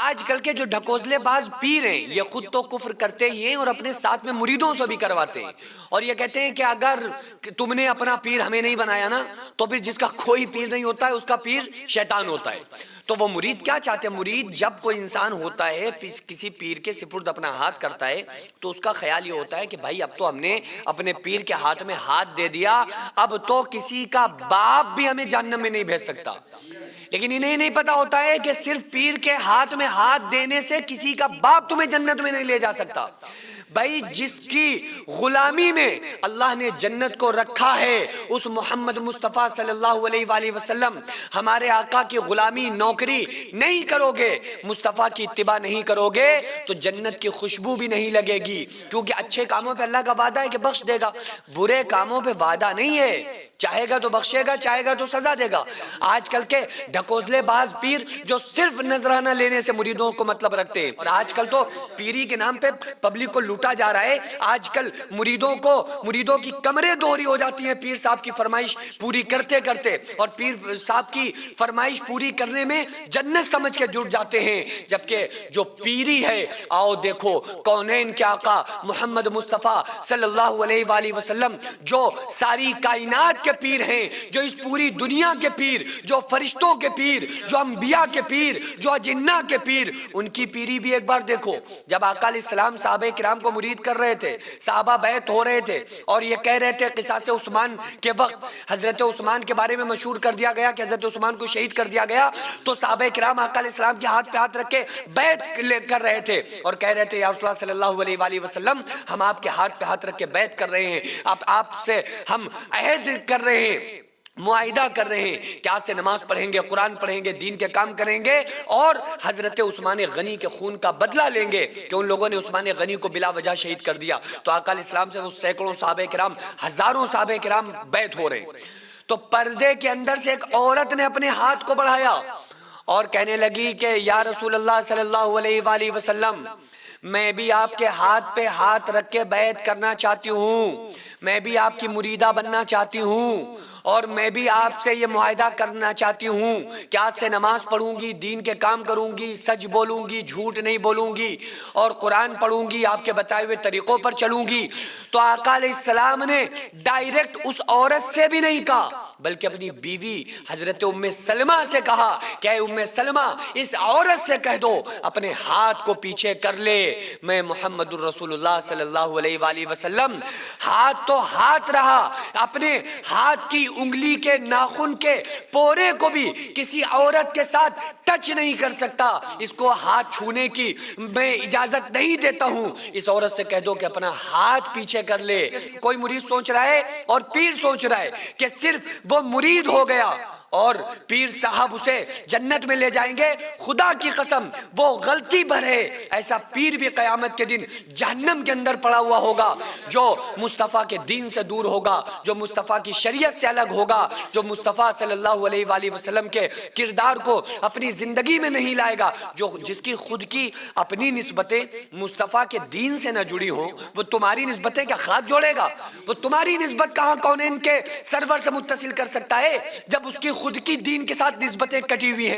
آج کل کے جو ڈھکوسلے باز پیر ہیں یہ خود تو کفر کرتے ہی ہیں اور اپنے ساتھ میں مریدوں سے بھی کرواتے ہیں، اور یہ کہتے ہیں کہ اگر تم نے اپنا پیر ہمیں نہیں بنایا نا تو پھر جس کا کوئی پیر نہیں ہوتا ہے اس کا پیر شیطان ہوتا ہے۔ تو وہ مرید کیا چاہتے ہیں؟ مرید جب کوئی انسان ہوتا ہے کسی پیر کے سپرد اپنا ہاتھ کرتا ہے تو اس کا خیال یہ ہوتا ہے کہ بھائی اب تو ہم نے اپنے پیر کے ہاتھ میں ہاتھ دے دیا، اب تو کسی کا باپ بھی ہمیں جہنم میں نہیں بھیج سکتا۔ لیکن انہیں نہیں پتا ہوتا ہے کہ صرف پیر کے ہاتھ میں ہاتھ دینے سے کسی کا باپ تمہیں جنت میں نہیں لے جا سکتا۔ بھائی جس کی غلامی میں اللہ نے جنت کو رکھا ہے، اس محمد مصطفیٰ صلی اللہ علیہ وآلہ وسلم ہمارے آقا کی غلامی نوکری نہیں کرو گے، مصطفیٰ کی اتباع نہیں کرو گے تو جنت کی خوشبو بھی نہیں لگے گی، کیونکہ اچھے کاموں پہ اللہ کا وعدہ ہے کہ بخش دے گا، برے کاموں پہ وعدہ نہیں ہے، چاہے گا تو بخشے گا، چاہے گا تو سزا دے گا۔ آج کل کے ڈھکوسلے باز پیر جو صرف نذرانہ لینے سے مریدوں کو مطلب رکھتے ہیں، اور آج کل تو پیری کے نام پہ پبلک کو لوٹا جا رہا ہے۔ آج کل مریدوں کی کمریں دوہری ہو جاتی ہیں پیر صاحب کی فرمائش پوری کرتے کرتے، اور پیر صاحب کی فرمائش پوری کرنے میں جنت سمجھ کے جڑ جاتے ہیں، جبکہ جو پیری ہے، آؤ دیکھو کونین کے آقا محمد مصطفیٰ صلی اللہ علیہ وآلہ وسلم جو ساری کائنات کے پیر ہیں، جو اس پوری دنیا کے پیر، جو فرشتوں کے پیر، جو انبیاء کے پیر، جو اجنہ کے پیر، ان کی پیری بھی ایک بار دیکھو۔ جب آقا علیہ السلام صحابہ کرام کو مرید کر رہے تھے، صحابہ بیعت ہو رہے تھے اور یہ کہہ رہے تھے قصاص عثمان کے وقت حضرت عثمان کے بارے میں مشہور کر دیا گیا کہ حضرت عثمان کو شہید کر دیا گیا، تو صحابہ کرام آقا علیہ السلام کے ہاتھ پہ ہاتھ رکھ کے بیعت کر رہے تھے اور کہہ رہے تھے یا رسول اللہ صلی اللہ علیہ وآلہ وسلم ہم آپ کے ہاتھ پہ ہاتھ رکھ کے بیعت کر رہے ہیں، آپ سے ہم عہد کر رہے ہیں، معاہدہ کر رہے ہیں کہ آج سے نماز پڑھیں گے، قرآن پڑھیں گے، دین کے کام کریں گے اور حضرت عثمان غنی کے خون کا بدلہ لیں گے کہ ان لوگوں نے عثمان غنی کو بلا وجہ شہید کر دیا۔ تو آقا علیہ السلام سے وہ سینکڑوں صحابہ کرام، ہزاروں صحابہ کرام بیعت ہو رہے ہیں، تو پردے کے اندر سے ایک عورت نے اپنے ہاتھ کو بڑھایا اور کہنے لگی کہ یا رسول اللہ صلی اللہ علیہ وآلہ وسلم میں بھی آپ کے ہاتھ پہ ہاتھ رکھ کے بیعت کرنا چاہتی ہوں، میں بھی آپ کی مریدہ بننا چاہتی ہوں، اور میں بھی آپ سے یہ معاہدہ کرنا چاہتی ہوں کہ آج سے نماز پڑھوں گی، دین کے کام کروں گی، سچ بولوں گی، جھوٹ نہیں بولوں گی، اور قرآن پڑھوں گی، آپ کے بتائے ہوئے طریقوں پر چلوں گی۔ تو آقا علیہ السلام نے ڈائریکٹ اس عورت سے بھی نہیں کہا بلکہ اپنی بیوی حضرت ام سلمہ سے کہا کہ اے ام سلمہ اس عورت سے کہہ دو اپنے ہاتھ کو پیچھے کر لے، میں محمد الرسول اللہ صلی اللہ علیہ وآلہ وسلم ہاتھ تو ہاتھ رہا، اپنے ہاتھ کی انگلی کے ناخن کے پورے کو بھی کسی عورت کے ساتھ ٹچ نہیں کر سکتا، اس کو ہاتھ چھونے کی میں اجازت نہیں دیتا ہوں، اس عورت سے کہہ دو کہ اپنا ہاتھ پیچھے کر لے۔ کوئی مرید سوچ رہا ہے اور پیر سوچ رہا ہے کہ صرف وہ مرید ہو گیا اور پیر صاحب اسے جنت میں لے جائیں گے، خدا کی قسم وہ غلطی بھر ہے، ایسا پیر بھی قیامت کے دن جہنم کے اندر پڑا ہوا ہوگا، جو مصطفیٰ کے دین سے دور ہوگا، جو مصطفیٰ کی شریعت سے الگ ہوگا، جو مصطفیٰ صلی اللہ علیہ وآلہ وسلم کے کردار کو اپنی زندگی میں نہیں لائے گا، جس کی خود کی اپنی نسبتیں مصطفیٰ کے دین سے نہ جڑی ہوں، وہ تمہاری نسبتیں کیا خاک جوڑے گا؟ وہ تمہاری نسبت کہاں کونین کے سرور سے متصل کر سکتا ہے جب اس کی خود کی دین کے ساتھ نسبتیں کٹی ہوئی ہیں؟